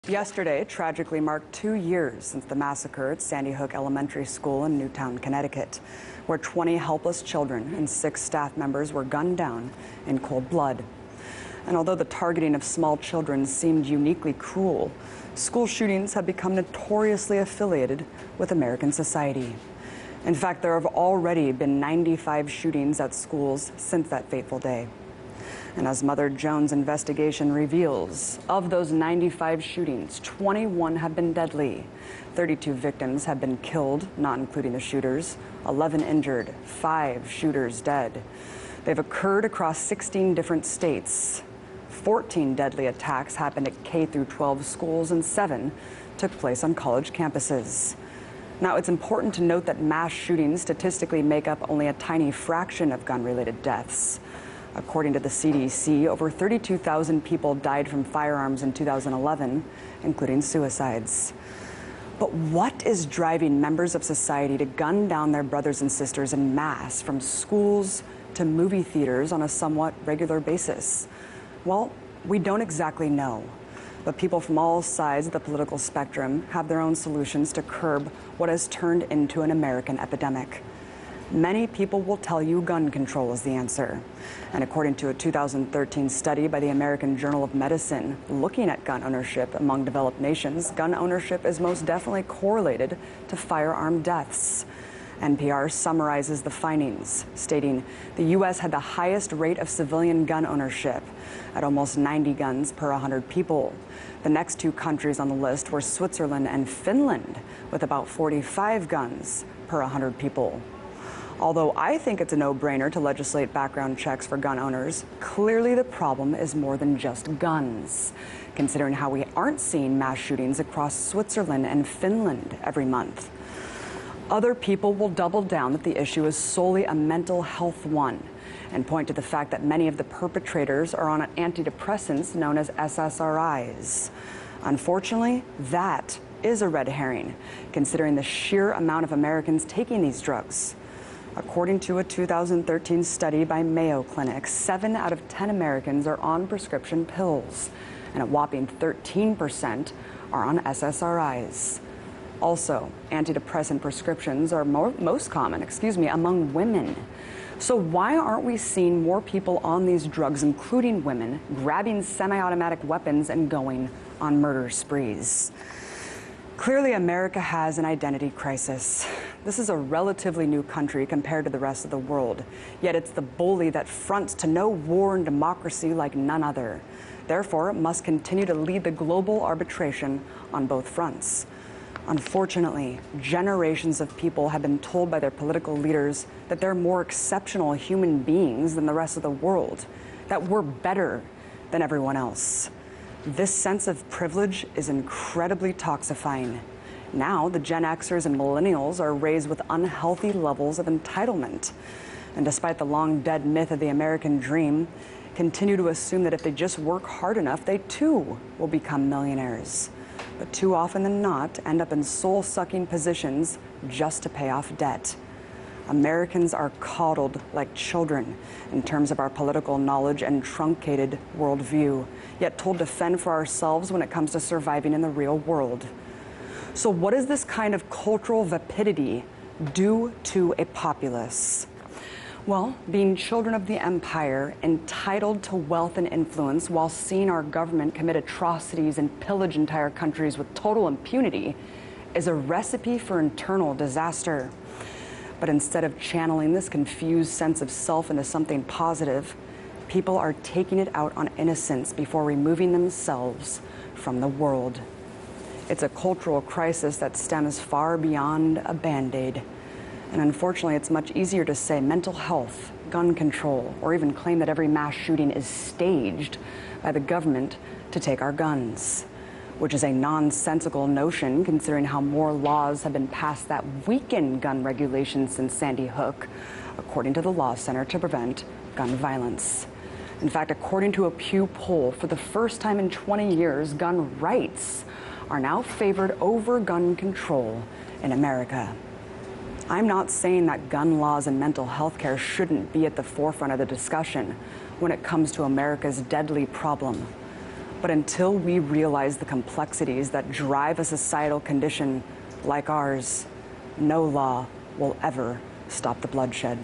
Yesterday tragically marked 2 years since the massacre at Sandy Hook Elementary School in Newtown, Connecticut, where 20 helpless children and 6 staff members were gunned down in cold blood. And although the targeting of small children seemed uniquely cruel, school shootings have become notoriously affiliated with American society. In fact, there have already been 95 shootings at schools since that fateful day. And as Mother Jones' investigation reveals, of those 95 shootings, 21 have been deadly. 32 victims have been killed, not including the shooters, 11 injured, 5 shooters dead. They've occurred across 16 different states. 14 deadly attacks happened at K-12 schools and 7 took place on college campuses. Now, it's important to note that mass shootings statistically make up only a tiny fraction of gun-related deaths. According to the CDC, over 32,000 people died from firearms in 2011, including suicides. But what is driving members of society to gun down their brothers and sisters en masse, from schools to movie theaters, on a somewhat regular basis? Well, we don't exactly know, but people from all sides of the political spectrum have their own solutions to curb what has turned into an American epidemic. Many people will tell you gun control is the answer. And according to a 2013 study by the American Journal of Medicine looking at gun ownership among developed nations, gun ownership is most definitely correlated to firearm deaths. NPR summarizes the findings, stating the U.S. had the highest rate of civilian gun ownership at almost 90 guns per 100 people. The next 2 countries on the list were Switzerland and Finland, with about 45 guns per 100 people. Although I think it's a no-brainer to legislate background checks for gun owners, clearly the problem is more than just guns, considering how we aren't seeing mass shootings across Switzerland and Finland every month. Other people will double down that the issue is solely a mental health one and point to the fact that many of the perpetrators are on antidepressants known as SSRIs. Unfortunately, that is a red herring, considering the sheer amount of Americans taking these drugs. According to a 2013 study by Mayo Clinic, 7 out of 10 Americans are on prescription pills, and a whopping 13% are on SSRIs. Also, antidepressant prescriptions are most common, among women. So why aren't we seeing more people on these drugs, including women, grabbing semi-automatic weapons and going on murder sprees? Clearly, America has an identity crisis. This is a relatively new country compared to the rest of the world, yet it's the bully that fronts to no war and democracy like none other. Therefore, it must continue to lead the global arbitration on both fronts. Unfortunately, generations of people have been told by their political leaders that they're more exceptional human beings than the rest of the world, that we're better than everyone else. This sense of privilege is incredibly toxifying. Now, the Gen Xers and millennials are raised with unhealthy levels of entitlement. And despite the long-dead myth of the American dream, continue to assume that if they just work hard enough, they too will become millionaires. But too often than not, end up in soul-sucking positions just to pay off debt. Americans are coddled like children in terms of our political knowledge and truncated worldview, yet told to fend for ourselves when it comes to surviving in the real world. So what does this kind of cultural vapidity do to a populace? Well, being children of the empire, entitled to wealth and influence while seeing our government commit atrocities and pillage entire countries with total impunity, is a recipe for internal disaster. But instead of channeling this confused sense of self into something positive, people are taking it out on innocence before removing themselves from the world. It's a cultural crisis that stems far beyond a Band-Aid. And unfortunately, it's much easier to say mental health, gun control, or even claim that every mass shooting is staged by the government to take our guns, which is a nonsensical notion considering how more laws have been passed that weaken gun regulations since Sandy Hook, according to the Law Center to Prevent Gun Violence. In fact, according to a Pew poll, for the first time in 20 years, gun rights are now favored over gun control in America. I'm not saying that gun laws and mental health care shouldn't be at the forefront of the discussion when it comes to America's deadly problem. But until we realize the complexities that drive a societal condition like ours, no law will ever stop the bloodshed.